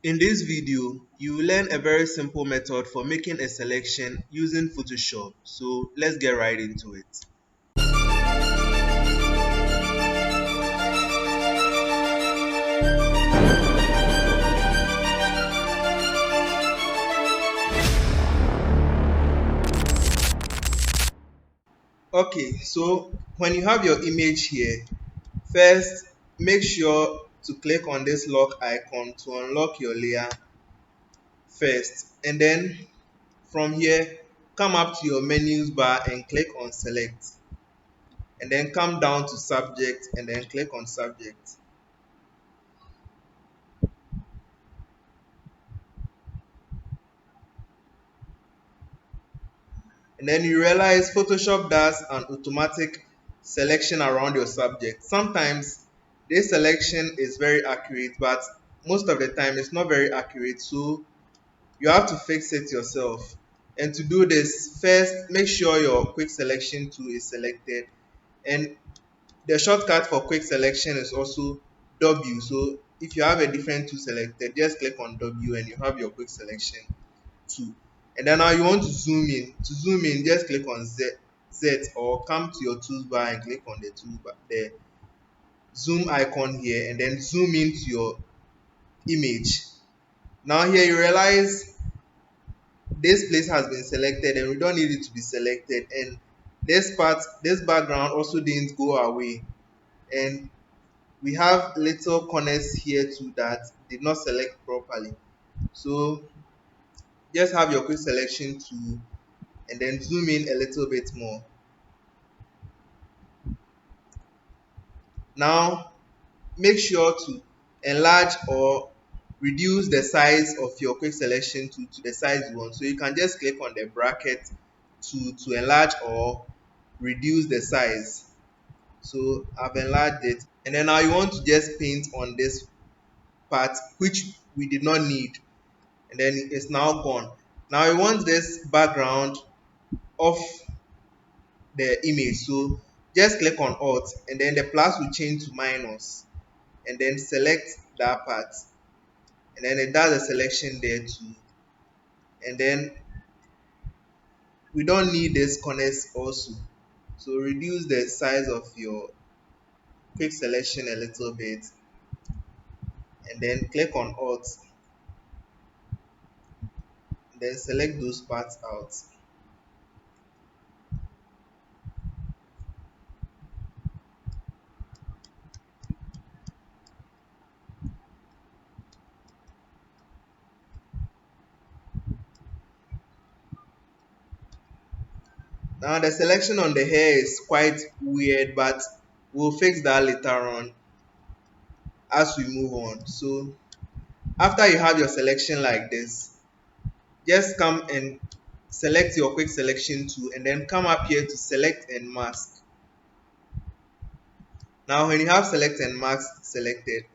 In this video, you will learn a very simple method for making a selection using Photoshop. So let's get right into it. Okay, so when you have your image here, first make sure to click on this lock icon to unlock your layer first, and then from here come up to your menus bar and click on select, and then come down to subject and then click on subject. And then you realize Photoshop does an automatic selection around your subject. Sometimes this selection is very accurate, but most of the time it's not very accurate, so you have to fix it yourself. And to do this, first make sure your quick selection tool is selected, and the shortcut for quick selection is also W. So if you have a different tool selected, just click on W and you have your quick selection tool. And then now you want to zoom in. To zoom in, just click on Z or come to your toolbar and click on the toolbar, the zoom icon here, and then zoom into your image. Now here you realize this place has been selected and we don't need it to be selected, and this background also didn't go away, and we have little corners here too that did not select properly. So just have your quick selection tool and then zoom in a little bit more. Now make sure to enlarge or reduce the size of your quick selection to the size you want. So you can just click on the bracket to enlarge or reduce the size. So I've enlarged it, and then now you want to just paint on this part which we did not need, and then it's now gone. Now you want this background off the image, so just click on Alt and then the plus will change to minus, and then select that part, and then it does a selection there too. And then we don't need this corners also, so reduce the size of your quick selection a little bit, and then click on Alt, then select those parts out. Now the selection on the hair is quite weird, but we'll fix that later on as we move on. So after you have your selection like this, just come and select your quick selection tool and then come up here to select and mask. Now when you have select and mask selected,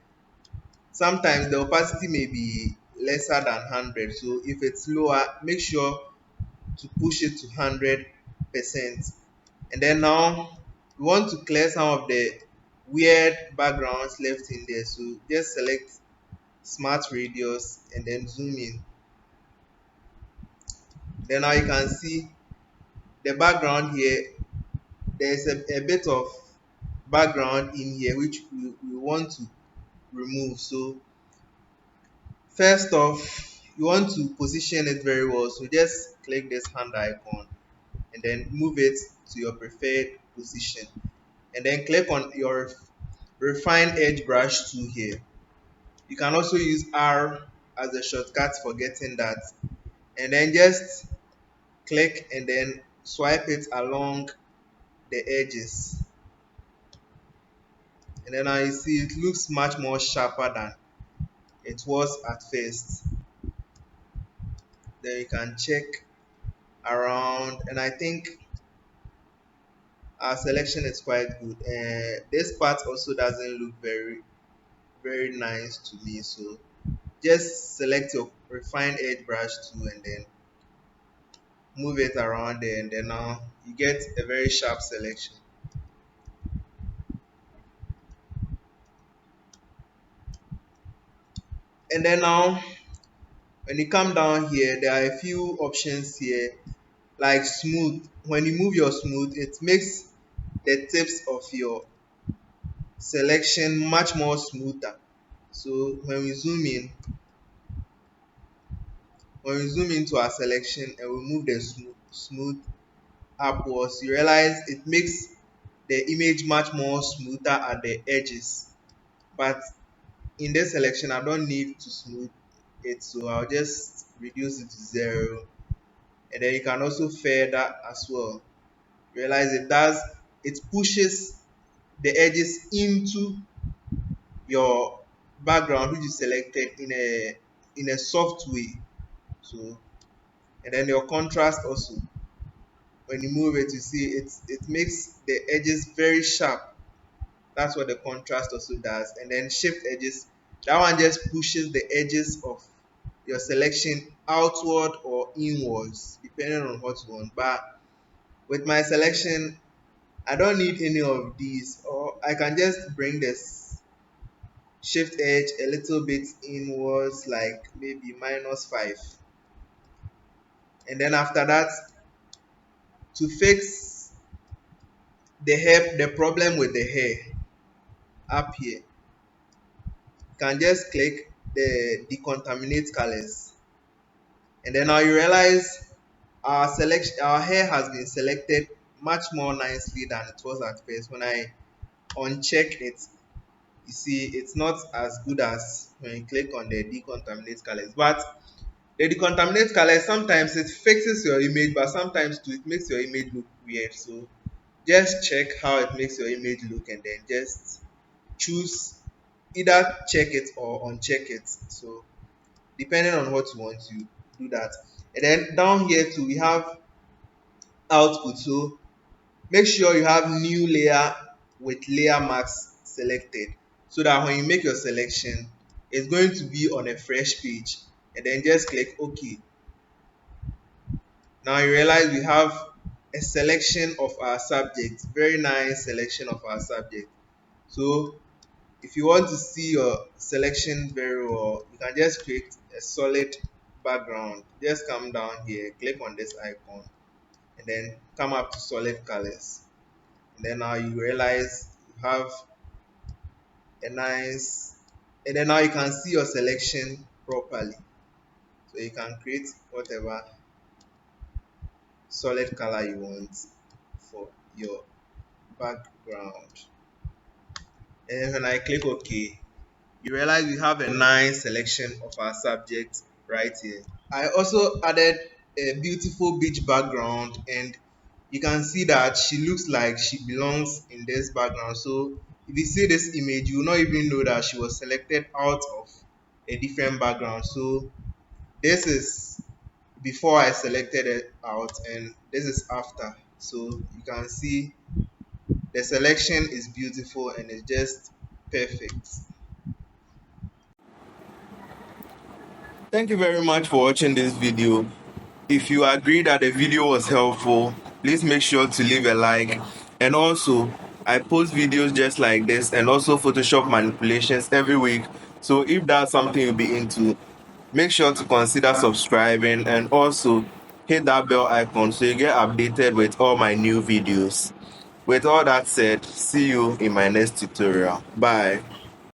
sometimes the opacity may be lesser than 100. So if it's lower, make sure to push it to 100%. And then now we want to clear some of the weird backgrounds left in there, so just select smart radius and then zoom in. Then now you can see the background here. There's a bit of background in here which we want to remove. So first off, you want to position it very well, so just click this hand icon and then move it to your preferred position, and then click on your refine edge brush tool here. You can also use R as a shortcut for getting that, and then just click and then swipe it along the edges, and then now you see it looks much more sharper than it was at first. Then you can check around, and I think our selection is quite good. This part also doesn't look very nice to me, so just select your refine edge brush tool and then move it around there, and then now you get a very sharp selection. And then now When you come down here, there are a few options here like smooth. When you move your smooth, it makes the tips of your selection much more smoother. So when we zoom into our selection and we move the smooth upwards, you realize it makes the image much more smoother at the edges. But in this selection, I don't need to smooth it, so I'll just reduce it to 0. And then you can also feather as well. Realize it pushes the edges into your background which is selected in a soft way. So, and then your contrast also, when you move it, you see it makes the edges very sharp. That's what the contrast also does. And then shift edges, that one just pushes the edges of your selection outward or inwards depending on what you want. But with my selection, I don't need any of these, or I can just bring this shift edge a little bit inwards, like maybe -5. And then after that, to fix the problem with the hair up here, you can just click the decontaminate colors. And then now you realize our hair has been selected much more nicely than it was at first. When I uncheck it, you see it's not as good as when you click on the decontaminate colors. But the decontaminate colors, sometimes it fixes your image, but sometimes too it makes your image look weird. So just check how it makes your image look and then just choose, either check it or uncheck it. So depending on what you want, you do that. And then down here too, we have output. So make sure you have new layer with layer mask selected, so that when you make your selection, it's going to be on a fresh page. And then just click OK. Now you realize we have a selection of our subject, very nice selection of our subject. So if you want to see your selection very well, you can just create a solid background. Just come down here, click on this icon, and then come up to solid colors. And then now you realize you have a nice, and then now you can see your selection properly. So you can create whatever solid color you want for your background. And when I click OK, you realize we have a nice selection of our subject right here. I also added a beautiful beach background, and you can see that she looks like she belongs in this background. So if you see this image, you will not even know that she was selected out of a different background. So this is before I selected it out, and this is after. So you can see the selection is beautiful and it's just perfect. Thank you very much for watching this video. If you agree that the video was helpful, please make sure to leave a like. And also, I post videos just like this and also Photoshop manipulations every week. So if that's something you'll be into, make sure to consider subscribing and also hit that bell icon so you get updated with all my new videos. With all that said, see you in my next tutorial. Bye.